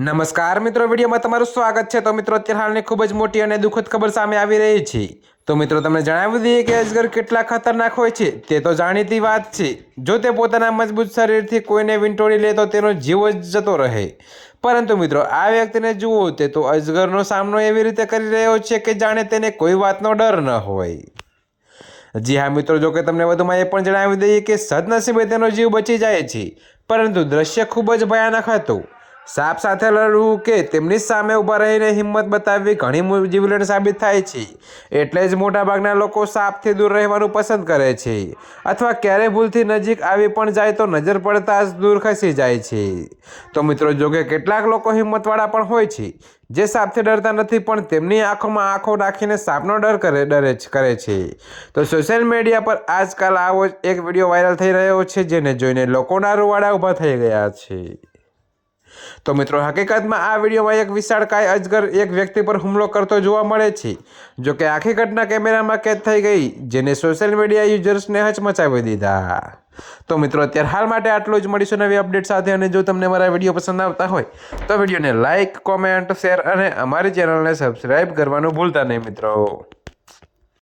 નમસ્કાર મિત્રો, વિડીયોમાં તમારું સ્વાગત છે। તો મિત્રો, અત્યારે હાલની ખૂબ જ મોટી અને દુઃખદ ખબર સામે આવી રહી છે। તો મિત્રો, તમને જણાવી દઈએ કે અજગર કેટલા ખતરનાક હોય છે તે તો જાણીતી વાત છે। જો તે પોતાના મજબૂત શરીરથી કોઈને વીંટોળી લે તો તેનો જીવ જ જતો રહે, પરંતુ મિત્રો આ વ્યક્તિને જુઓ તે તો અજગરનો સામનો એવી રીતે કરી રહ્યો છે કે જાણે તેને કોઈ વાતનો ડર ન હોય। જી હા મિત્રો, જો કે તમને વધુમાં એ પણ જણાવી દઈએ કે સદનસીબે તેનો જીવ બચી જાય છે, પરંતુ દ્રશ્ય ખૂબ જ ભયાનક હતું। સાપ સાથે લડવું કે તેમની સામે ઊભા રહીને હિંમત બતાવવી ઘણી જીવલેણ સાબિત થાય છે, એટલે જ મોટાભાગના લોકો સાપથી દૂર રહેવાનું પસંદ કરે છે, અથવા ક્યારે ભૂલથી નજીક આવી પણ જાય તો નજર પડતા જ દૂર ખસી જાય છે। તો મિત્રો, જો કે કેટલાક લોકો હિંમતવાળા પણ હોય છે જે સાપથી ડરતા નથી, પણ તેમની આંખોમાં આંખો રાખીને સાપનો ડર કરે છે। તો સોશિયલ મીડિયા પર આજકાલ આવો એક વિડીયો વાયરલ થઈ રહ્યો છે, જેને જોઈને લોકોના રૂવાડા ઊભા થઈ ગયા છે। તો મિત્રો, હકીકતમાં આ વિડીયોમાં એક વિશાળકાય અજગર એક વ્યક્તિ પર હુમલો કરતો જોવા મળે છે। જો કે આખી ઘટના કેમેરામાં કેદ થઈ ગઈ, જેને સોશિયલ મીડિયા યુઝર્સને હચમચાવી દીધા। તો મિત્રો, અત્યારે હાલ માટે આટલું જ। મળીશું નવી અપડેટ સાથે, અને જો તમને મારા વિડીયો પસંદ આવતા હોય તો વિડીયોને લાઇક, કોમેન્ટ, શેર અને અમારી ચેનલને સબસ્ક્રાઈબ કરવાનું ભૂલતા નહીં મિત્રો।